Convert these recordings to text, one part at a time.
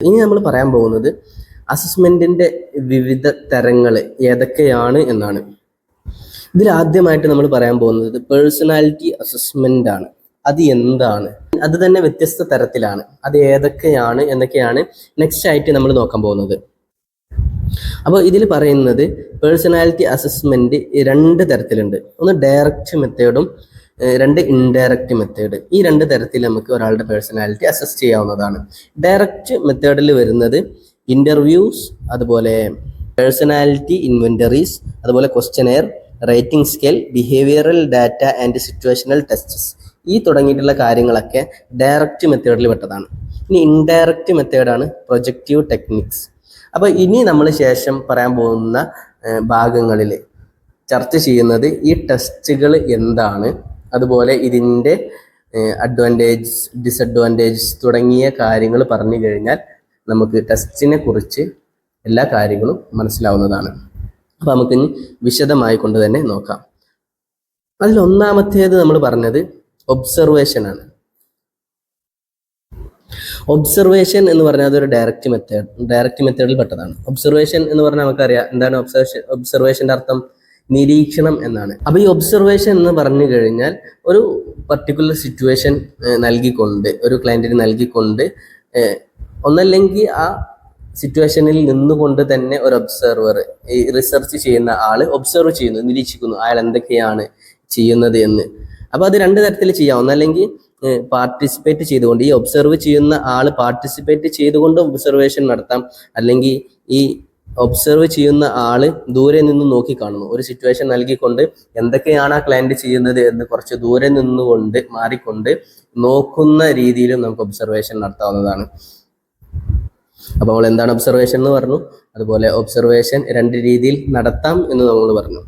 ഇനി നമ്മൾ പറയാൻ പോകുന്നത് അസസ്മെന്റിന്റെ വിവിധ തരങ്ങൾ ഏതൊക്കെയാണ് എന്നാണ്. ഇതിൽ ആദ്യമായിട്ട് നമ്മൾ പറയാൻ പോകുന്നത് പേഴ്സണാലിറ്റി അസസ്മെന്റ് ആണ്. അത് എന്താണ്? അത് തന്നെ വ്യത്യസ്ത തരത്തിലാണ്. അത് ഏതൊക്കെയാണ് എന്നൊക്കെയാണ് നെക്സ്റ്റ് ആയിട്ട് നമ്മൾ നോക്കാൻ പോകുന്നത്. അപ്പോൾ ഇതിൽ പറയുന്നത് പേഴ്സണാലിറ്റി അസസ്മെന്റ് രണ്ട് തരത്തിലുണ്ട്. ഒന്ന് ഡയറക്റ്റ് മെത്തേഡും രണ്ട് ഇൻഡയറക്റ്റ് മെത്തേഡ്. ഈ രണ്ട് തരത്തിൽ നമുക്ക് ഒരാളുടെ പേഴ്സണാലിറ്റി അസസ് ചെയ്യാവുന്നതാണ്. ഡയറക്റ്റ് മെത്തേഡിൽ വരുന്നത് ഇന്റർവ്യൂസ്, അതുപോലെ പേഴ്സണാലിറ്റി ഇൻവെന്ററീസ്, അതുപോലെ questionnaire, rating scale, behavioural data and situational tests, ഈ തുടങ്ങിയിട്ടുള്ള കാര്യങ്ങളൊക്കെ ഡയറക്റ്റ് മെത്തേഡിൽ പെട്ടതാണ്. ഇനി ഇൻഡയറക്റ്റ് മെത്തേഡാണ് പ്രൊജക്റ്റീവ് ടെക്നിക്സ്. അപ്പോൾ ഇനി നമ്മൾ ശേഷം പറയാൻ പോകുന്ന ഭാഗങ്ങളിൽ ചർച്ച ചെയ്യുന്നത് ഈ ടെസ്റ്റുകൾ എന്താണ്, അതുപോലെ ഇതിൻ്റെ അഡ്വാൻറ്റേജ്, ഡിസഡ്വാൻറ്റേജസ് തുടങ്ങിയ കാര്യങ്ങൾ പറഞ്ഞു കഴിഞ്ഞാൽ നമുക്ക് ടെസ്റ്റിനെ കുറിച്ച് എല്ലാ കാര്യങ്ങളും മനസ്സിലാവുന്നതാണ്. അപ്പോൾ നമുക്കിനി വിശദമായി കൊണ്ട് തന്നെ നോക്കാം. അതിൽ ഒന്നാമത്തേത് നമ്മൾ പറഞ്ഞത് ഒബ്സർവേഷൻ ആണ്. ഒബ്സർവേഷൻ എന്ന് പറഞ്ഞാൽ അതൊരു ഡയറക്റ്റ് മെത്തേഡിൽ പെട്ടതാണ്. ഒബ്സർവേഷൻ എന്ന് പറഞ്ഞാൽ നമുക്കറിയാം എന്താണ് ഒബ്സർവേഷൻ്റെ അർത്ഥം, നിരീക്ഷണം എന്നാണ്. അപ്പോൾ ഈ ഒബ്സർവേഷൻ എന്ന് പറഞ്ഞു കഴിഞ്ഞാൽ ഒരു പർട്ടിക്കുലർ സിറ്റുവേഷൻ നൽകിക്കൊണ്ട്, ഒരു ക്ലയന്റിന് നൽകിക്കൊണ്ട്, ഒന്നല്ലെങ്കിൽ ആ സിറ്റുവേഷനിൽ നിന്നുകൊണ്ട് തന്നെ ഒരു ഒബ്സർവർ, ഈ റിസർച്ച് ചെയ്യുന്ന ആള് ഒബ്സർവ് ചെയ്യുന്നു, നിരീക്ഷിക്കുന്നു അയാൾ എന്തൊക്കെയാണ് ചെയ്യുന്നത് എന്ന്. അപ്പോൾ അത് രണ്ട് തരത്തിൽ ചെയ്യാം. ഒന്നല്ലെങ്കിൽ പാർട്ടിസിപ്പേറ്റ് ചെയ്തുകൊണ്ട്, ഈ ഒബ്സർവ് ചെയ്യുന്ന ആള് പാർട്ടിസിപ്പേറ്റ് ചെയ്തുകൊണ്ട് ഒബ്സർവേഷൻ നടത്താം. അല്ലെങ്കിൽ ഈ ഒബ്സർവ് ചെയ്യുന്ന ആള് ദൂരെ നിന്ന് നോക്കി കാണുന്നു, ഒരു സിറ്റുവേഷൻ നൽകിക്കൊണ്ട് എന്തൊക്കെയാണ് ആ ക്ലയന്റ് ചെയ്യുന്നത് എന്ന് കുറച്ച് ദൂരെ നിന്നുകൊണ്ട് മാറിക്കൊണ്ട് നോക്കുന്ന രീതിയിലും നമുക്ക് ഒബ്സർവേഷൻ നടത്താവുന്നതാണ്. അപ്പോൾ നമ്മൾ എന്താണ് ഒബ്സർവേഷൻ എന്ന് പറഞ്ഞു, അതുപോലെ ഒബ്സർവേഷൻ രണ്ട് രീതിയിൽ നടത്താം എന്ന് നമ്മൾ പറഞ്ഞു.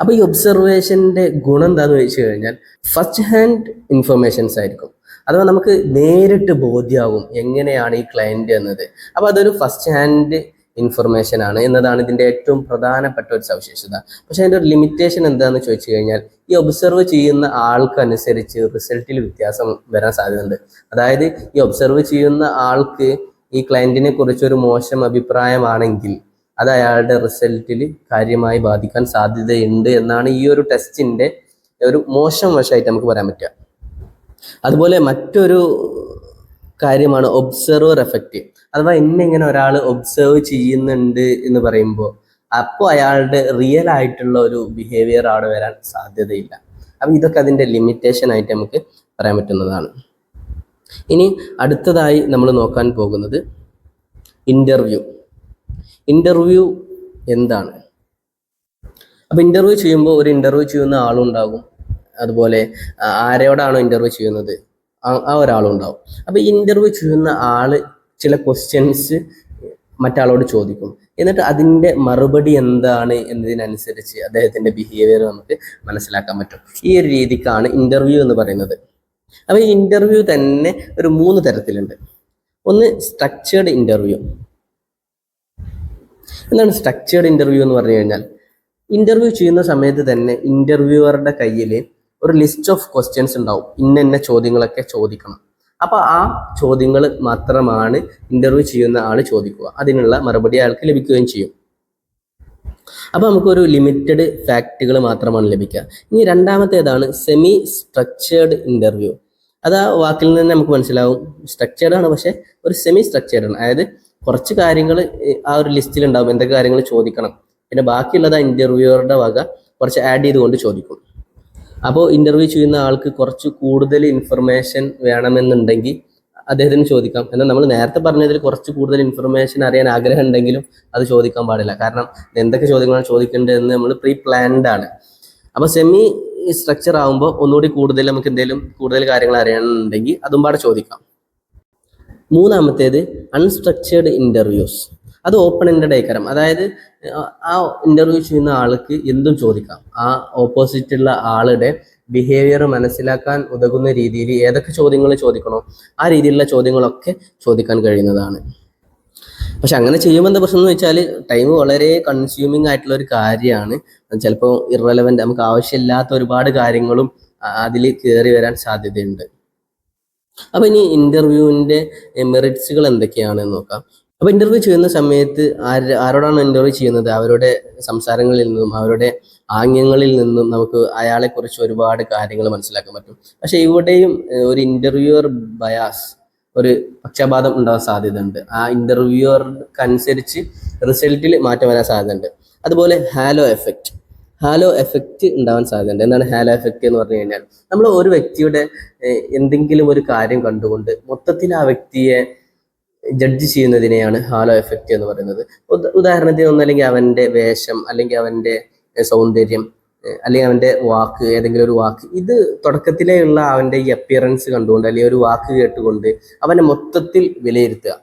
അപ്പോൾ ഈ ഒബ്സർവേഷൻ്റെ ഗുണം എന്താണെന്ന് വെച്ച് കഴിഞ്ഞാൽ ഫസ്റ്റ് ഹാൻഡ് ഇൻഫർമേഷൻസ് ആയിരിക്കും. അഥവാ നമുക്ക് നേരിട്ട് ബോധ്യമാകും എങ്ങനെയാണ് ഈ ക്ലയന്റ് എന്നത്. അപ്പോൾ അതൊരു ഫസ്റ്റ് ഹാൻഡ് ഇൻഫർമേഷൻ ആണ് എന്നതാണ് ഇതിൻ്റെ ഏറ്റവും പ്രധാനപ്പെട്ട ഒരു സവിശേഷത. പക്ഷേ അതിൻ്റെ ഒരു ലിമിറ്റേഷൻ എന്താണെന്ന് ചോദിച്ചു കഴിഞ്ഞാൽ ഈ ഒബ്സർവ് ചെയ്യുന്ന ആൾക്കനുസരിച്ച് റിസൾട്ടിൽ വ്യത്യാസം വരാൻ സാധ്യതയുണ്ട്. അതായത് ഈ ഒബ്സർവ് ചെയ്യുന്ന ആൾക്ക് ഈ ക്ലയന്റിനെ കുറിച്ചൊരു മോശം അഭിപ്രായമാണെങ്കിൽ അത് അയാളുടെ റിസൾട്ടിൽ കാര്യമായി ബാധിക്കാൻ സാധ്യതയുണ്ട് എന്നാണ് ഈ ഒരു ടെസ്റ്റിൻ്റെ ഒരു മോശം വശമായിട്ട് നമുക്ക് പറയാൻ പറ്റുക. അതുപോലെ മറ്റൊരു കാര്യമാണ് ഒബ്സർവർ എഫക്റ്റ്. അഥവാ ഇങ്ങനെ ഒരാൾ ഒബ്സർവ് ചെയ്യുന്നുണ്ട് എന്ന് പറയുമ്പോൾ അപ്പോൾ അയാളുടെ റിയൽ ആയിട്ടുള്ള ഒരു ബിഹേവിയർ അവിടെ വരാൻ സാധ്യതയില്ല. അപ്പം ഇതൊക്കെ അതിൻ്റെ ലിമിറ്റേഷൻ ആയിട്ട് നമുക്ക് പറയാൻ പറ്റുന്നതാണ്. ഇനി അടുത്തതായി നമ്മൾ നോക്കാൻ പോകുന്നത് ഇന്റർവ്യൂ എന്താണ്? അപ്പോൾ ഇന്റർവ്യൂ ചെയ്യുമ്പോൾ ഒരു ഇന്റർവ്യൂ ചെയ്യുന്ന ആളുണ്ടാകും, അതുപോലെ ആരോടാണോ ഇന്റർവ്യൂ ചെയ്യുന്നത് ആ ഒരാളുണ്ടാവും. അപ്പോൾ ഇന്റർവ്യൂ ചെയ്യുന്ന ആള് ചില ക്വസ്റ്റ്യൻസ് മറ്റാളോട് ചോദിക്കും, എന്നിട്ട് അതിൻ്റെ മറുപടി എന്താണ് എന്നതിനനുസരിച്ച് അദ്ദേഹത്തിൻ്റെ ബിഹേവിയർ നമുക്ക് മനസ്സിലാക്കാൻ പറ്റും. ഈ ഒരു രീതിക്കാണ് ഇന്റർവ്യൂ എന്ന് പറയുന്നത്. അപ്പോൾ ഈ ഇന്റർവ്യൂ തന്നെ ഒരു 3 തരത്തിലുണ്ട്. ഒന്ന് സ്ട്രക്ചേർഡ് ഇന്റർവ്യൂ. എന്താണ് സ്ട്രക്ചേർഡ് ഇന്റർവ്യൂ എന്ന് പറഞ്ഞു കഴിഞ്ഞാൽ, ഇന്റർവ്യൂ ചെയ്യുന്ന സമയത്ത് തന്നെ ഇന്റർവ്യൂവറുടെ കയ്യിൽ ഒരു ലിസ്റ്റ് ഓഫ് ക്വസ്റ്റ്യൻസ് ഉണ്ടാവും, ഇന്ന ചോദ്യങ്ങളൊക്കെ ചോദിക്കണം. അപ്പോൾ ആ ചോദ്യങ്ങൾ മാത്രമാണ് ഇന്റർവ്യൂ ചെയ്യുന്ന ആൾ ചോദിക്കുക, അതിനുള്ള മറുപടി അയാൾക്ക് ലഭിക്കുകയും ചെയ്യും. അപ്പോൾ നമുക്കൊരു ലിമിറ്റഡ് ഫാക്റ്റുകൾ മാത്രമാണ് ലഭിക്കുക. ഇനി രണ്ടാമത്തേതാണ് സെമി സ്ട്രക്ചേർഡ് ഇന്റർവ്യൂ. അത് ആ വാക്കിൽ നിന്ന് നമുക്ക് മനസ്സിലാവും, സ്ട്രക്ചേർഡ് ആണ് പക്ഷെ ഒരു സെമി സ്ട്രക്ചേർഡ് ആണ്. അതായത് കുറച്ച് കാര്യങ്ങൾ ആ ഒരു ലിസ്റ്റിൽ ഉണ്ടാവും, എന്തൊക്കെ കാര്യങ്ങൾ ചോദിക്കണം, പിന്നെ ബാക്കിയുള്ളത് ആ ഇന്റർവ്യൂവറുടെ വക കുറച്ച് ആഡ് ചെയ്തുകൊണ്ട് ചോദിക്കും. അപ്പോൾ ഇന്റർവ്യൂ ചെയ്യുന്ന ആൾക്ക് കുറച്ച് കൂടുതൽ ഇൻഫർമേഷൻ വേണമെന്നുണ്ടെങ്കിൽ അദ്ദേഹത്തിന് ചോദിക്കാം. എന്നാൽ നമ്മൾ നേരത്തെ പറഞ്ഞതിൽ കുറച്ച് കൂടുതൽ ഇൻഫർമേഷൻ അറിയാൻ ആഗ്രഹം ഉണ്ടെങ്കിലും അത് ചോദിക്കാൻ പാടില്ല. കാരണം എന്തൊക്കെ ചോദ്യങ്ങളാണ് ചോദിക്കേണ്ടതെന്ന് നമ്മൾ പ്രീ പ്ലാൻഡ് ആണ്. അപ്പോൾ സെമി സ്ട്രക്ചർ ആകുമ്പോൾ ഒന്നുകൂടി കൂടുതൽ നമുക്ക് എന്തെങ്കിലും കൂടുതൽ കാര്യങ്ങൾ അറിയണമെന്നുണ്ടെങ്കിൽ അതും പാടെ ചോദിക്കാം. മൂന്നാമത്തേത് അൺസ്ട്രക്ചേർഡ് ഇന്റർവ്യൂസ്. അത് ഓപ്പൺ എൻഡഡ് ആയിക്കാരം. അതായത് ആ ഇന്റർവ്യൂ ചെയ്യുന്ന ആൾക്ക് എന്തും ചോദിക്കാം. ആ ഓപ്പോസിറ്റുള്ള ആളുടെ ബിഹേവിയർ മനസ്സിലാക്കാൻ ഉതകുന്ന രീതിയിൽ ഏതൊക്കെ ചോദ്യങ്ങൾ ചോദിക്കണോ ആ രീതിയിലുള്ള ചോദ്യങ്ങളൊക്കെ ചോദിക്കാൻ കഴിയുന്നതാണ്. പക്ഷെ അങ്ങനെ ചെയ്യുമ്പോൾ എന്താ പ്രശ്നം എന്ന് വെച്ചാൽ ടൈം വളരെ കൺസ്യൂമിങ് ആയിട്ടുള്ള ഒരു കാര്യമാണ്. ചിലപ്പോൾ ഇറലവൻ്റ്, നമുക്ക് ആവശ്യമില്ലാത്ത ഒരുപാട് കാര്യങ്ങളും അതിൽ കയറി വരാൻ സാധ്യതയുണ്ട്. അപ്പൊ ഇനി ഇന്റർവ്യൂവിന്റെ മെറിറ്റ്സുകൾ എന്തൊക്കെയാണെന്ന് നോക്കാം. അപ്പൊ ഇന്റർവ്യൂ ചെയ്യുന്ന സമയത്ത് ആരോടാണ് ഇന്റർവ്യൂ ചെയ്യുന്നത്, അവരുടെ സംസാരങ്ങളിൽ നിന്നും അവരുടെ ആംഗ്യങ്ങളിൽ നിന്നും നമുക്ക് അയാളെ കുറിച്ച് ഒരുപാട് കാര്യങ്ങൾ മനസ്സിലാക്കാൻ പറ്റും. പക്ഷെ ഇവിടെയും ഒരു ഇന്റർവ്യൂവർ ബയാസ്, ഒരു പക്ഷപാതം ഉണ്ടാവാൻ സാധ്യതയുണ്ട്. ആ ഇന്റർവ്യൂവർക്കനുസരിച്ച് റിസൾട്ടിൽ മാറ്റം വരാൻ സാധ്യതയുണ്ട്. അതുപോലെ ഹാലോ എഫക്റ്റ് ഉണ്ടാവാൻ സാധ്യതയുണ്ട്. എന്താണ് ഹാലോ എഫക്റ്റ് എന്ന് പറഞ്ഞു കഴിഞ്ഞാൽ, നമ്മൾ ഒരു വ്യക്തിയുടെ എന്തെങ്കിലും ഒരു കാര്യം കണ്ടുകൊണ്ട് മൊത്തത്തിൽ ആ വ്യക്തിയെ ജഡ്ജ് ചെയ്യുന്നതിനെയാണ് ഹാലോ എഫക്റ്റ് എന്ന് പറയുന്നത്. ഉദാഹരണത്തിന് ഒന്നല്ലെങ്കിൽ അവൻ്റെ വേഷം, അല്ലെങ്കിൽ അവൻ്റെ സൗന്ദര്യം, അല്ലെങ്കിൽ അവൻ്റെ വാക്ക്, ഏതെങ്കിലും ഒരു വാക്ക്, ഇത് തുടക്കത്തിലേ ഉള്ള അവൻ്റെ ഈ അപ്പിയറൻസ് കണ്ടുകൊണ്ട് അല്ലെങ്കിൽ ഒരു വാക്ക് കേട്ടുകൊണ്ട് അവനെ മൊത്തത്തിൽ വിലയിരുത്തുക.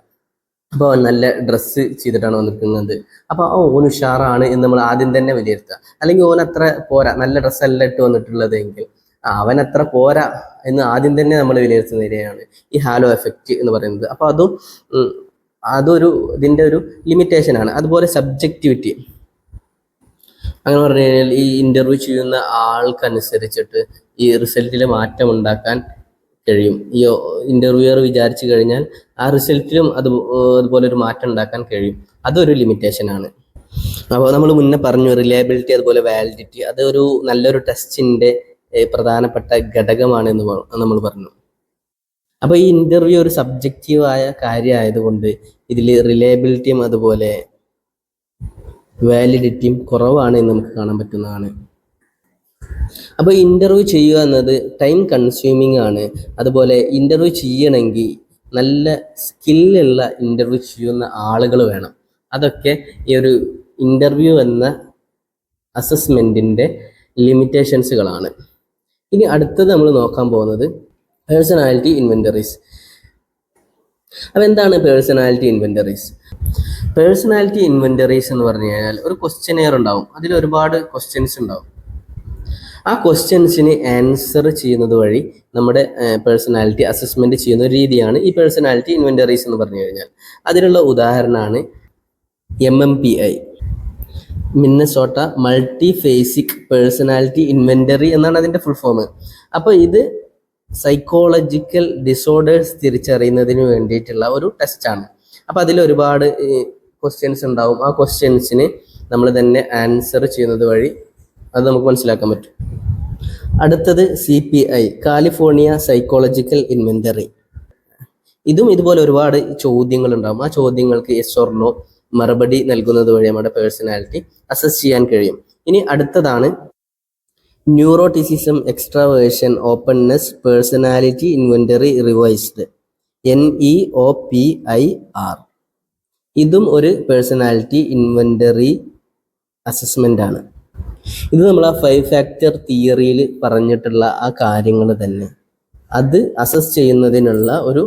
അപ്പോൾ അവൻ നല്ല ഡ്രസ്സ് ചെയ്തിട്ടാണ് വന്നിരിക്കുന്നത്, അപ്പോൾ ഓൻ ഉഷാറാണ് എന്ന് നമ്മൾ ആദ്യം തന്നെ വിലയിരുത്തുക. അല്ലെങ്കിൽ ഓൻ അത്ര പോരാ, നല്ല ഡ്രസ്സല്ല ഇട്ട് വന്നിട്ടുള്ളത് എങ്കിൽ അവൻ അത്ര പോരാ എന്ന് ആദ്യം തന്നെ നമ്മൾ വിലയിരുത്തുന്നതിനെയാണ് ഈ ഹാലോ എഫക്റ്റ് എന്ന് പറയുന്നത്. അപ്പോൾ അതൊരു ഇതിൻ്റെ ഒരു ലിമിറ്റേഷനാണ്. അതുപോലെ സബ്ജക്റ്റിവിറ്റി, അങ്ങനെ പറഞ്ഞു കഴിഞ്ഞാൽ ഈ ഇന്റർവ്യൂ ചെയ്യുന്ന ആൾക്കനുസരിച്ചിട്ട് ഈ റിസൾട്ടിൽ മാറ്റം ഉണ്ടാക്കാൻ കഴിയും. ഈ ഇന്റർവ്യൂവർ വിചാരിച്ചു കഴിഞ്ഞാൽ ആ റിസൾട്ടിലും അതുപോലെ ഒരു മാറ്റം ഉണ്ടാക്കാൻ കഴിയും. അതൊരു ലിമിറ്റേഷനാണ്. അപ്പോൾ നമ്മൾ മുന്നേ പറഞ്ഞു റിലയബിലിറ്റി അതുപോലെ വാലിഡിറ്റി, അതൊരു നല്ലൊരു ടെസ്റ്റിന്റെ പ്രധാനപ്പെട്ട ഘടകമാണ് എന്ന് നമ്മൾ പറഞ്ഞു. അപ്പോൾ ഈ ഇന്റർവ്യൂ ഒരു സബ്ജക്റ്റീവായ കാര്യമായതുകൊണ്ട് ഇതിൽ റിലയബിലിറ്റിയും അതുപോലെ വാലിഡിറ്റിയും കുറവാണ് എന്ന് നമുക്ക് കാണാൻ പറ്റുന്നതാണ്. അപ്പോൾ ഇന്റർവ്യൂ ചെയ്യുക എന്നത് ടൈം കൺസ്യൂമിങ് ആണ്. അതുപോലെ ഇന്റർവ്യൂ ചെയ്യണമെങ്കിൽ നല്ല സ്കില്ലുള്ള ഇന്റർവ്യൂ ചെയ്യുന്ന ആളുകൾ വേണം. അതൊക്കെ ഈ ഒരു ഇന്റർവ്യൂ എന്ന അസസ്മെന്റിന്റെ ലിമിറ്റേഷൻസുകളാണ്. ഇനി അടുത്തത് നമ്മൾ നോക്കാൻ പോകുന്നത് പേഴ്സണാലിറ്റി ഇൻവെന്ററീസ്. അപ്പോൾ എന്താണ് പേഴ്സണാലിറ്റി ഇൻവെന്ററീസ്? പേഴ്സണാലിറ്റി ഇൻവെന്ററീസ് എന്ന് പറഞ്ഞു കഴിഞ്ഞാൽ ഒരു ക്വസ്റ്റ്യനെയർ ഉണ്ടാവും, അതിൽ ഒരുപാട് ക്വസ്റ്റ്യൻസ് ഉണ്ടാവും. ആ ക്വസ്റ്റ്യൻസിന് ആൻസർ ചെയ്യുന്നത് വഴി നമ്മുടെ പേഴ്സണാലിറ്റി അസസ്മെന്റ് ചെയ്യുന്ന ഒരു രീതിയാണ് ഈ പേഴ്സണാലിറ്റി ഇൻവെന്ററീസ് എന്ന് പറഞ്ഞു കഴിഞ്ഞാൽ. അതിനുള്ള ഉദാഹരണമാണ് MMPI, Minnesota multi phasic personality inventory എന്നാണ് അതിൻ്റെ ഫുൾ ഫോം. അപ്പോൾ ഇത് സൈക്കോളജിക്കൽ ഡിസോർഡേഴ്സ് തിരിച്ചറിയുന്നതിന് വേണ്ടിയിട്ടുള്ള ഒരു ടെസ്റ്റാണ്. അപ്പോൾ അതിൽ ഒരുപാട് ക്വസ്റ്റ്യൻസ് ഉണ്ടാവും. ആ ക്വസ്റ്റ്യൻസിന് നമ്മൾ തന്നെ ആൻസർ ചെയ്യുന്നത് വഴി അത് നമുക്ക് മനസ്സിലാക്കാൻ പറ്റും. അടുത്തത് CPI, കാലിഫോർണിയ സൈക്കോളജിക്കൽ ഇൻവെന്ററി. ഇതും ഇതുപോലെ ഒരുപാട് ചോദ്യങ്ങൾ ഉണ്ടാവും. ആ ചോദ്യങ്ങൾക്ക് യെസ് ഓർ നോ മറുപടി നൽകുന്നത് വഴി നമ്മുടെ പേഴ്സണാലിറ്റി അസസ് ചെയ്യാൻ കഴിയും. ഇനി അടുത്തതാണ് neuroticism, extraversion, openness personality inventory revised, NEOPIR. ഇതും ഒരു പേഴ്സണാലിറ്റി ഇൻവെന്ററി അസസ്മെന്റ് ആണ്. ഇത് നമ്മൾ ആ 5 ഫാക്ടർ തിയറിയിൽ പറഞ്ഞിട്ടുള്ള ആ കാര്യങ്ങൾ തന്നെ അത് അസസ് ചെയ്യുന്നതിനുള്ള ഒരു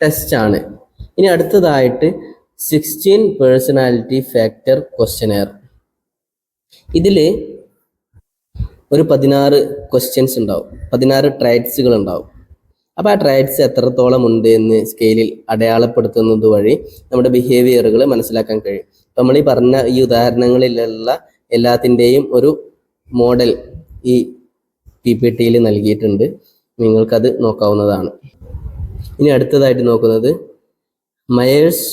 ടെസ്റ്റാണ്. ഇനി അടുത്തതായിട്ട് 16 പേഴ്സണാലിറ്റി ഫാക്ടർ ക്വസ്റ്റ്യനെയർ. ഇതിൽ ഒരു 16 ക്വസ്റ്റ്യൻസ് ഉണ്ടാവും, 16 ട്രൈറ്റ്സുകൾ ഉണ്ടാവും. അപ്പോൾ ആ ട്രൈറ്റ്സ് എത്രത്തോളം ഉണ്ട് എന്ന് സ്കെയിലിൽ അടയാളപ്പെടുത്തുന്നത് വഴി നമ്മുടെ ബിഹേവിയറുകൾ മനസ്സിലാക്കാൻ കഴിയും. അപ്പം നമ്മൾ ഈ പറഞ്ഞ ഈ ഉദാഹരണങ്ങളിലുള്ള എല്ലാത്തിൻ്റെയും ഒരു മോഡൽ ഈ PPTയിൽ നൽകിയിട്ടുണ്ട്, നിങ്ങൾക്കത് നോക്കാവുന്നതാണ്. ഇനി അടുത്തതായിട്ട് നോക്കുന്നത് മയേഴ്സ്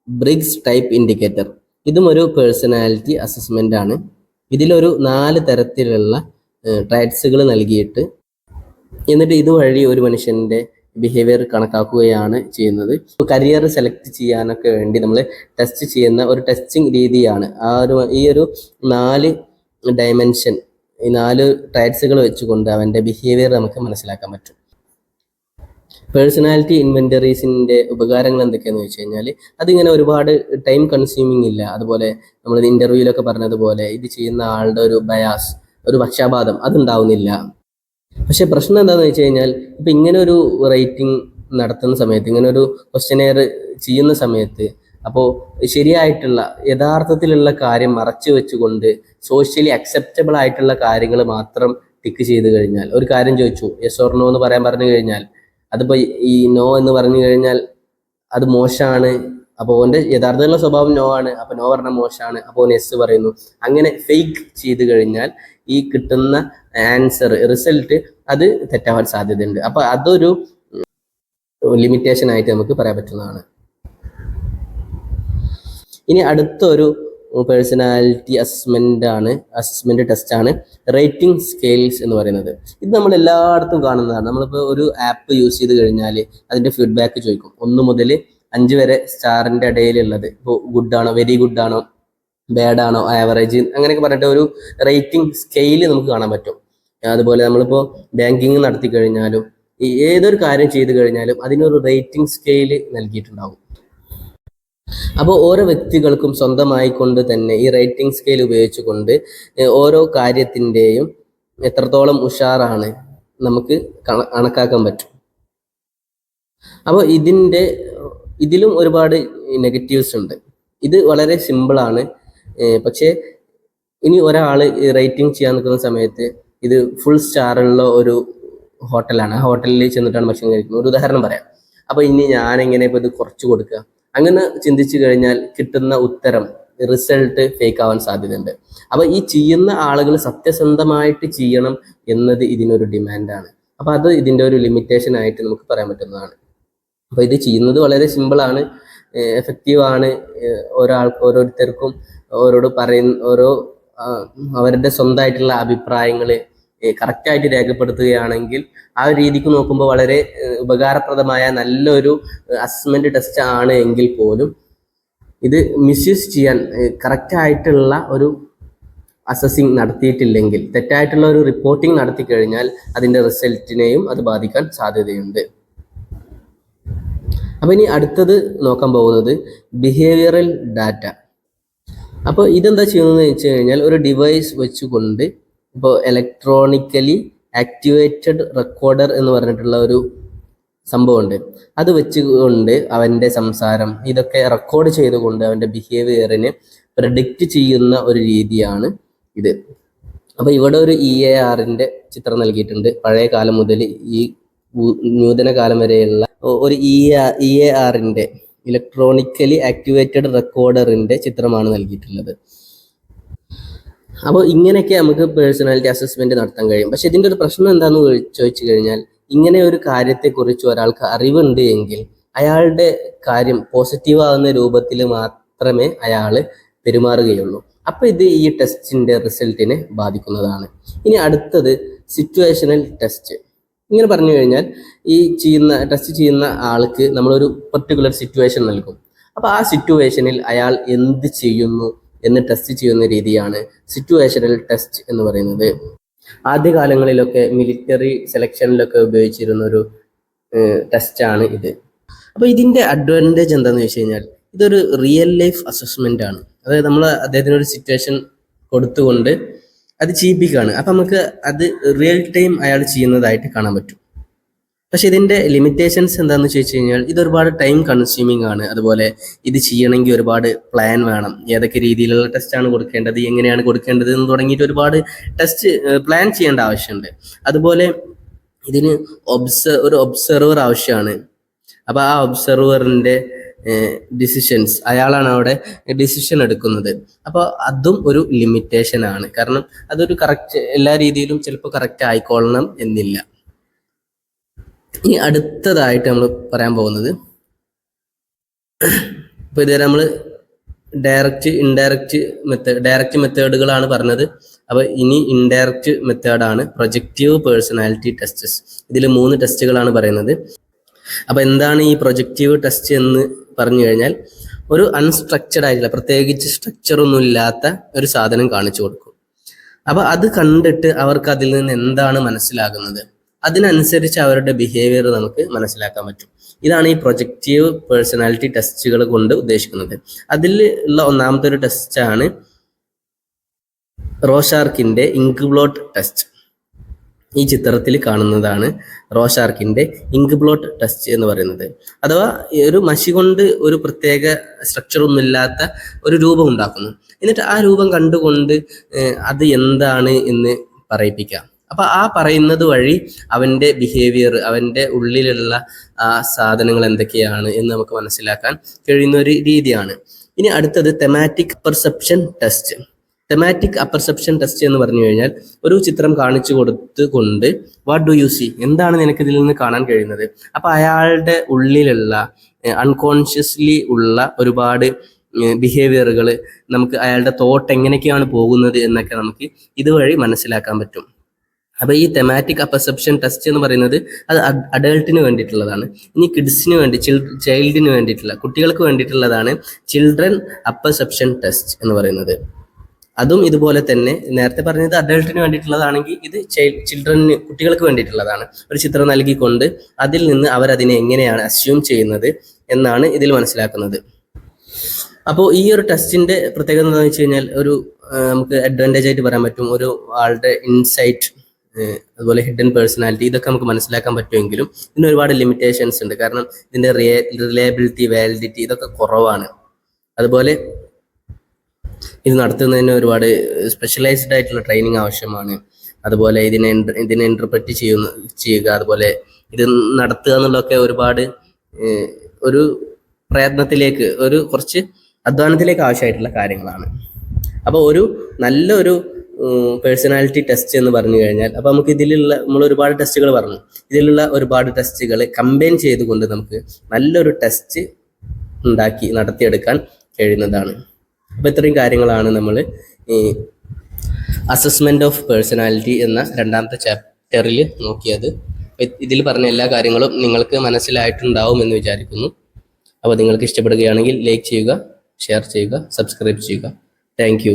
ബ്രിഗ്സ് ടൈപ്പ് ഇൻഡിക്കേറ്റർ. ഇതും ഒരു പേഴ്സണാലിറ്റി അസസ്മെൻ്റ് ആണ്. ഇതിലൊരു 4 തരത്തിലുള്ള ട്രൈറ്റ്സുകൾ നൽകിയിട്ട് എന്നിട്ട് ഇതുവഴി ഒരു മനുഷ്യൻ്റെ ബിഹേവിയർ കണക്കാക്കുകയാണ് ചെയ്യുന്നത്. കരിയർ സെലക്ട് ചെയ്യാനൊക്കെ വേണ്ടി നമ്മൾ ടെസ്റ്റ് ചെയ്യുന്ന ഒരു ടെസ്റ്റിംഗ് രീതിയാണ് ഈ ഒരു 4 ഡയമെൻഷൻ, ഈ 4 ട്രൈറ്റ്സുകൾ വെച്ചുകൊണ്ട് അവൻ്റെ ബിഹേവിയർ നമുക്ക് മനസ്സിലാക്കാൻ പറ്റും. പേഴ്സണാലിറ്റി ഇൻവെന്ററീസിൻ്റെ ഉപകാരങ്ങൾ എന്തൊക്കെയാണെന്ന് വെച്ച് കഴിഞ്ഞാൽ അതിങ്ങനെ ഒരുപാട് ടൈം കൺസ്യൂമിങ് ഇല്ല. അതുപോലെ നമ്മൾ ഇൻ്റർവ്യൂവിലൊക്കെ പറഞ്ഞതുപോലെ ഇത് ചെയ്യുന്ന ആളുടെ ഒരു ബയാസ്, ഒരു പക്ഷാപാതം അതുണ്ടാവുന്നില്ല. പക്ഷെ പ്രശ്നം എന്താണെന്ന് വെച്ച് കഴിഞ്ഞാൽ ഇപ്പം ഇങ്ങനെ ഒരു റേറ്റിംഗ് നടത്തുന്ന സമയത്ത്, ഇങ്ങനെ ഒരു ക്വസ്റ്റ്യനെയർ ചെയ്യുന്ന സമയത്ത്, അപ്പോൾ ശരിയായിട്ടുള്ള യഥാർത്ഥത്തിലുള്ള കാര്യം മറച്ചു വെച്ചുകൊണ്ട് സോഷ്യലി അക്സെപ്റ്റബിൾ ആയിട്ടുള്ള കാര്യങ്ങൾ മാത്രം ടിക്ക് ചെയ്ത് കഴിഞ്ഞാൽ, ഒരു കാര്യം ചോദിച്ചു യെസ് ഓർ നോ എന്ന് പറഞ്ഞു കഴിഞ്ഞാൽ, അതിപ്പോൾ ഈ നോ എന്ന് പറഞ്ഞു കഴിഞ്ഞാൽ അത് മോശമാണ്, അപ്പോൾ ഓൻ്റെ യഥാർത്ഥത്തിലുള്ള സ്വഭാവം നോ ആണ്, അപ്പോൾ നോ പറഞ്ഞാൽ മോശമാണ്, അപ്പോൾ ഓൻ യെസ് പറയുന്നു. അങ്ങനെ ഫേക്ക് ചെയ്ത് കഴിഞ്ഞാൽ ഈ കിട്ടുന്ന ആൻസർ, റിസൾട്ട് അത് തെറ്റാവാൻ സാധ്യതയുണ്ട്. അപ്പോൾ അതൊരു ലിമിറ്റേഷൻ ആയിട്ട് നമുക്ക് പറയാൻ പറ്റുന്നതാണ്. ഇനി അടുത്തൊരു പേഴ്സണാലിറ്റി അസസ്മെന്റ് ടെസ്റ്റ് ആണ് റേറ്റിംഗ് സ്കെയിൽസ് എന്ന് പറയുന്നത്. ഇത് നമ്മൾ എല്ലായിടത്തും കാണുന്നതാണ്. നമ്മളിപ്പോൾ ഒരു ആപ്പ് യൂസ് ചെയ്ത് കഴിഞ്ഞാൽ അതിന്റെ ഫീഡ്ബാക്ക് ചോദിക്കും. 1 മുതൽ 5 വരെ സ്റ്റാറിന്റെ ഇടയിലുള്ളത്, ഇപ്പോൾ ഗുഡ് ആണോ, വെരി ഗുഡ് ആണോ, ബാഡ് ആണോ, ആവറേജ്, അങ്ങനെയൊക്കെ പറഞ്ഞിട്ട് ഒരു റേറ്റിംഗ് സ്കെയിൽ നമുക്ക് കാണാൻ പറ്റും. അതുപോലെ നമ്മളിപ്പോൾ ബാങ്കിങ് നടത്തി കഴിഞ്ഞാലും ഏതൊരു കാര്യം ചെയ്തു കഴിഞ്ഞാലും അതിനൊരു റേറ്റിംഗ് സ്കെയിൽ നൽകിയിട്ടുണ്ടാവും. അപ്പോൾ ഓരോ വ്യക്തികൾക്കും സ്വന്തമായി കൊണ്ട് തന്നെ ഈ റേറ്റിംഗ് സ്കെയിൽ ഉപയോഗിച്ചുകൊണ്ട് ഓരോ കാര്യത്തിൻ്റെയും എത്രത്തോളം ഉഷാറാണ് നമുക്ക് കണക്കാക്കാൻ പറ്റും. അപ്പോൾ ഇതിലും ഒരുപാട് നെഗറ്റീവ്സ് ഉണ്ട്. ഇത് വളരെ സിമ്പിളാണ്. പക്ഷേ ഇനി ഒരാൾ റേറ്റിംഗ് ചെയ്യാൻ നിൽക്കുന്ന സമയത്ത് ഇത് ഫുൾ സ്റ്റാറുള്ള ഒരു ഹോട്ടലാണ്, ആ ഹോട്ടലിൽ ചെന്നിട്ടാണ് ഭക്ഷണം കഴിക്കുന്നത്. ഒരു ഉദാഹരണം പറയാം. അപ്പോൾ ഇനി ഞാനെങ്ങനെ ഇപ്പോൾ ഇത് കുറച്ച് കൊടുക്കുക, അങ്ങനെ ചിന്തിച്ചു കഴിഞ്ഞാൽ കിട്ടുന്ന ഉത്തരം, റിസൾട്ട് ഫേക്ക് ആവാൻ സാധ്യതയുണ്ട്. അപ്പോൾ ഈ ചെയ്യുന്ന ആളുകൾ സത്യസന്ധമായിട്ട് ചെയ്യണം എന്നത് ഇതിനൊരു ഡിമാൻഡാണ്. അപ്പോൾ അത് ഇതിൻ്റെ ഒരു ലിമിറ്റേഷൻ ആയിട്ട് നമുക്ക് പറയാൻ പറ്റുന്നതാണ്. അപ്പോൾ ഇത് ചെയ്യുന്നത് വളരെ സിമ്പിളാണ്, എഫക്റ്റീവാണ്. ഓരോരുത്തർക്കും അവരുടെ സ്വന്തമായിട്ടുള്ള അഭിപ്രായങ്ങൾ കറക്റ്റായിട്ട് രേഖപ്പെടുത്തുകയാണെങ്കിൽ ആ രീതിക്ക് നോക്കുമ്പോൾ വളരെ ഉപകാരപ്രദമായ നല്ലൊരു അസസ്മെന്റ് ടെസ്റ്റ് ആണ് എങ്കിൽ പോലും ഇത് മിസ്യൂസ് ചെയ്യാൻ, കറക്റ്റായിട്ടുള്ള ഒരു അസസിങ് നടത്തിയിട്ടില്ലെങ്കിൽ, തെറ്റായിട്ടുള്ള ഒരു റിപ്പോർട്ടിംഗ് നടത്തി കഴിഞ്ഞാൽ അതിൻ്റെ റിസൾട്ടിനെയും അത് ബാധിക്കാൻ സാധ്യതയുണ്ട്. അപ്പോൾ ഇനി അടുത്തത് നോക്കാൻ പോകുന്നത് ബിഹേവിയറൽ ഡാറ്റ. അപ്പോൾ ഇതെന്താ ചെയ്യുന്നതെന്ന് വെച്ച് കഴിഞ്ഞാൽ ഒരു ഡിവൈസ് വെച്ചുകൊണ്ട്, ഇപ്പോൾ ഇലക്ട്രോണിക്കലി ആക്ടിവേറ്റഡ് റെക്കോർഡർ എന്ന് പറഞ്ഞിട്ടുള്ള ഒരു സംഭവമുണ്ട്. അത് വെച്ചുകൊണ്ട് അവൻ്റെ സംസാരം ഇതൊക്കെ റെക്കോർഡ് ചെയ്തുകൊണ്ട് അവൻ്റെ ബിഹേവിയറിനെ പ്രഡിക്റ്റ് ചെയ്യുന്ന ഒരു രീതിയാണ് ഇത്. അപ്പോൾ ഇവിടെ ഒരു EARൻ്റെ ചിത്രം നൽകിയിട്ടുണ്ട്. പഴയ കാലം മുതൽ ഈ നൂതന കാലം വരെയുള്ള ഒരു EARൻ്റെ ഇലക്ട്രോണിക്കലി ആക്ടിവേറ്റഡ് റെക്കോർഡറിൻ്റെ ചിത്രമാണ് നൽകിയിട്ടുള്ളത്. അപ്പോൾ ഇങ്ങനെയൊക്കെ നമുക്ക് പേഴ്സണാലിറ്റി അസസ്മെന്റ് നടത്താൻ കഴിയും. പക്ഷെ ഇതിൻ്റെ ഒരു പ്രശ്നം എന്താണെന്ന് ചോദിച്ചു കഴിഞ്ഞാൽ, ഇങ്ങനെ ഒരു കാര്യത്തെക്കുറിച്ച് ഒരാൾക്ക് അറിവുണ്ട് എങ്കിൽ അയാളുടെ കാര്യം പോസിറ്റീവ് ആകുന്ന രൂപത്തിൽ മാത്രമേ അയാൾ പെരുമാറുകയുള്ളൂ. അപ്പോൾ ഇത് ഈ ടെസ്റ്റിൻ്റെ റിസൾട്ടിനെ ബാധിക്കുന്നതാണ്. ഇനി അടുത്തത് സിറ്റുവേഷണൽ ടെസ്റ്റ്. ഇങ്ങനെ പറഞ്ഞു കഴിഞ്ഞാൽ ഈ ടെസ്റ്റ് ചെയ്യുന്ന ആൾക്ക് നമ്മളൊരു പർട്ടിക്കുലർ സിറ്റുവേഷൻ നൽകും. അപ്പോൾ ആ സിറ്റുവേഷനിൽ അയാൾ എന്ത് ചെയ്യുന്നു എന്ന് ടെസ്റ്റ് ചെയ്യുന്ന രീതിയാണ് സിറ്റുവേഷണൽ ടെസ്റ്റ് എന്ന് പറയുന്നത്. ആദ്യകാലങ്ങളിലൊക്കെ മിലിറ്ററി സെലക്ഷനിലൊക്കെ ഉപയോഗിച്ചിരുന്ന ഒരു ടെസ്റ്റാണ് ഇത്. അപ്പോൾ ഇതിൻ്റെ അഡ്വാൻറ്റേജ് എന്താണെന്ന് വെച്ച് കഴിഞ്ഞാൽ, ഇതൊരു റിയൽ ലൈഫ് അസസ്മെൻ്റ് ആണ്. അതായത് നമ്മൾ അദ്ദേഹത്തിന് ഒരു സിറ്റുവേഷൻ കൊടുത്തുകൊണ്ട് അത് ചെയ്യിപ്പിക്കുകയാണ്. അപ്പം നമുക്ക് അത് റിയൽ ടൈം അയാൾ ചെയ്യുന്നതായിട്ട് കാണാൻ പറ്റും. പക്ഷെ ഇതിൻ്റെ ലിമിറ്റേഷൻസ് എന്താണെന്ന് ചോദിച്ചു കഴിഞ്ഞാൽ, ഇത് ഒരുപാട് ടൈം കൺസ്യൂമിങ് ആണ്. അതുപോലെ ഇത് ചെയ്യണമെങ്കിൽ ഒരുപാട് പ്ലാൻ വേണം. ഏതൊക്കെ രീതിയിലുള്ള ടെസ്റ്റാണ് കൊടുക്കേണ്ടത്, എങ്ങനെയാണ് കൊടുക്കേണ്ടത് എന്ന് തുടങ്ങിയിട്ട് ഒരുപാട് ടെസ്റ്റ് പ്ലാൻ ചെയ്യേണ്ട ആവശ്യമുണ്ട്. അതുപോലെ ഇതിന് ഒരു ഒബ്സർവർ ആവശ്യമാണ്. അപ്പോൾ ആ ഒബ്സർവറിൻ്റെ ഡിസിഷൻസ്, അയാളാണ് അവിടെ ഡിസിഷൻ എടുക്കുന്നത്. അപ്പോൾ അതും ഒരു ലിമിറ്റേഷൻ ആണ്. കാരണം അതൊരു കറക്റ്റ് എല്ലാ രീതിയിലും ചിലപ്പോൾ കറക്റ്റ് ആയിക്കൊള്ളണം എന്നില്ല. ഇനി അടുത്തതായിട്ട് നമ്മൾ പറയാൻ പോകുന്നത്, ഇപ്പോൾ ഇതുവരെ നമ്മൾ ഡയറക്റ്റ് മെത്തേഡുകളാണ് പറഞ്ഞത്. അപ്പോൾ ഇനി ഇൻഡയറക്റ്റ് മെത്തേഡാണ് പ്രൊജക്റ്റീവ് പേഴ്സണാലിറ്റി ടെസ്റ്റസ്. ഇതിൽ 3 ടെസ്റ്റുകളാണ് പറയുന്നത്. അപ്പോൾ എന്താണ് ഈ പ്രൊജക്റ്റീവ് ടെസ്റ്റ് എന്ന് പറഞ്ഞു കഴിഞ്ഞാൽ, ഒരു അൺസ്ട്രക്ചർഡ് ആയിട്ടുള്ള, പ്രത്യേകിച്ച് സ്ട്രക്ചറൊന്നും ഇല്ലാത്ത ഒരു സാധനം കാണിച്ചു കൊടുക്കും. അപ്പോൾ അത് കണ്ടിട്ട് അവർക്ക് അതിൽ നിന്ന് എന്താണ് മനസ്സിലാകുന്നത്, അതിനനുസരിച്ച് അവരുടെ ബിഹേവിയർ നമുക്ക് മനസ്സിലാക്കാൻ പറ്റും. ഇതാണ് ഈ പ്രൊജക്റ്റീവ് പേഴ്സണാലിറ്റി ടെസ്റ്റുകൾ കൊണ്ട് ഉദ്ദേശിക്കുന്നത്. അതിൽ ഉള്ള ഒന്നാമത്തെ ഒരു ടെസ്റ്റാണ് റോഷാർക്കിൻ്റെ ഇങ്ക് ബ്ലോട്ട് ടെസ്റ്റ്. ഈ ചിത്രത്തിൽ കാണുന്നതാണ് റോഷാർക്കിൻ്റെ ഇങ്ക് ബ്ലോട്ട് ടെസ്റ്റ് എന്ന് പറയുന്നത്. അഥവാ ഒരു മഷി കൊണ്ട് ഒരു പ്രത്യേക സ്ട്രക്ചറൊന്നുമില്ലാത്ത ഒരു രൂപം ഉണ്ടാക്കുന്നു. എന്നിട്ട് ആ രൂപം കണ്ടുകൊണ്ട് അത് എന്താണ് എന്ന് പറയിപ്പിക്കാം. അപ്പോൾ ആ പറയുന്നത് വഴി അവൻ്റെ ബിഹേവിയർ, അവൻ്റെ ഉള്ളിലുള്ള ആ സാധനങ്ങൾ എന്തൊക്കെയാണ് എന്ന് നമുക്ക് മനസ്സിലാക്കാൻ കഴിയുന്ന ഒരു രീതിയാണ്. ഇനി അടുത്തത് തെമാറ്റിക് പെർസെപ്ഷൻ ടെസ്റ്റ്. തെമാറ്റിക് അപ്പർസെപ്ഷൻ ടെസ്റ്റ് എന്ന് പറഞ്ഞു കഴിഞ്ഞാൽ ഒരു ചിത്രം കാണിച്ചു കൊടുത്തുകൊണ്ട് വാട്ട് ഡു യു സീ, എന്താണ് നിനക്ക് ഇതിൽ നിന്ന് കാണാൻ കഴിയുന്നത്. അപ്പോൾ അയാളുടെ ഉള്ളിലുള്ള അൺകോൺഷ്യസ്ലി ഉള്ള ഒരുപാട് ബിഹേവിയറുകൾ, നമുക്ക് അയാളുടെ തോട്ട് എങ്ങനെയൊക്കെയാണ് പോകുന്നത് എന്നൊക്കെ നമുക്ക് ഇതുവഴി മനസ്സിലാക്കാൻ പറ്റും. അപ്പോൾ ഈ തെമാറ്റിക് അപ്പർസെപ്ഷൻ ടെസ്റ്റ് എന്ന് പറയുന്നത് അത് അഡൾട്ടിന് വേണ്ടിയിട്ടുള്ളതാണ്. ഇനി കിഡ്സിന് വേണ്ടി ചൈൽഡിന് വേണ്ടിയിട്ടുള്ള, കുട്ടികൾക്ക് വേണ്ടിയിട്ടുള്ളതാണ് ചിൽഡ്രൻ അപ്പർസെപ്ഷൻ ടെസ്റ്റ് എന്ന് പറയുന്നത്. അതും ഇതുപോലെ തന്നെ നേരത്തെ പറഞ്ഞത് അഡൾട്ടിന് വേണ്ടിയിട്ടുള്ളതാണെങ്കിൽ ഇത് ചിൽഡ്രന്, കുട്ടികൾക്ക് വേണ്ടിയിട്ടുള്ളതാണ്. ഒരു ചിത്രം നൽകിക്കൊണ്ട് അതിൽ നിന്ന് അവരതിനെ എങ്ങനെയാണ് അസ്യൂം ചെയ്യുന്നത് എന്നാണ് ഇതിൽ മനസ്സിലാക്കുന്നത്. അപ്പോൾ ഈ ഒരു ടെസ്റ്റിന്റെ പ്രത്യേകത എന്താണെന്ന് വെച്ച് കഴിഞ്ഞാൽ നമുക്ക് അഡ്വാൻറ്റേജ് ആയിട്ട് പറയാൻ പറ്റും. ഒരു ആളുടെ ഇൻസൈറ്റ്, അതുപോലെ ഹിഡൻ പേഴ്സണാലിറ്റി, ഇതൊക്കെ നമുക്ക് മനസ്സിലാക്കാൻ പറ്റുമെങ്കിലും ഇതിന് ഒരുപാട് ലിമിറ്റേഷൻസ് ഉണ്ട്. കാരണം ഇതിന്റെ റിലയബിലിറ്റി, വാലിഡിറ്റി ഇതൊക്കെ കുറവാണ്. അതുപോലെ ഇത് നടത്തുന്നതിന് ഒരുപാട് സ്പെഷ്യലൈസ്ഡ് ആയിട്ടുള്ള ട്രെയിനിങ് ആവശ്യമാണ്. അതുപോലെ ഇതിനെ ഇന്റർപ്രറ്റ് ചെയ്യുക, അതുപോലെ ഇത് നടത്തുക എന്നുള്ളതൊക്കെ ഒരുപാട് ഒരു പ്രയത്നത്തിലേക്ക്, കുറച്ച് അധ്വാനത്തിലേക്ക് ആവശ്യമായിട്ടുള്ള കാര്യങ്ങളാണ്. അപ്പോൾ നല്ലൊരു പേഴ്സണാലിറ്റി ടെസ്റ്റ് എന്ന് പറഞ്ഞു കഴിഞ്ഞാൽ, അപ്പോൾ നമുക്ക് നമ്മൾ ഒരുപാട് ടെസ്റ്റുകൾ പറഞ്ഞു, ഇതിലുള്ള ഒരുപാട് ടെസ്റ്റുകൾ കമ്പൈൻ ചെയ്തുകൊണ്ട് നമുക്ക് നല്ലൊരു ടെസ്റ്റ് നടത്തിയെടുക്കാൻ കഴിയുന്നതാണ്. അപ്പോൾ ഇത്രയും കാര്യങ്ങളാണ് നമ്മൾ ഈ അസസ്മെന്റ് ഓഫ് പേഴ്സണാലിറ്റി എന്ന 2ാമത്തെ ചാപ്റ്ററിൽ നോക്കിയത്. ഇതിൽ പറഞ്ഞ എല്ലാ കാര്യങ്ങളും നിങ്ങൾക്ക് മനസ്സിലായിട്ടുണ്ടാവും എന്ന് വിചാരിക്കുന്നു. അപ്പോൾ നിങ്ങൾക്ക് ഇഷ്ടപ്പെടുകയാണെങ്കിൽ ലൈക്ക് ചെയ്യുക, ഷെയർ ചെയ്യുക, സബ്സ്ക്രൈബ് ചെയ്യുക. Thank you.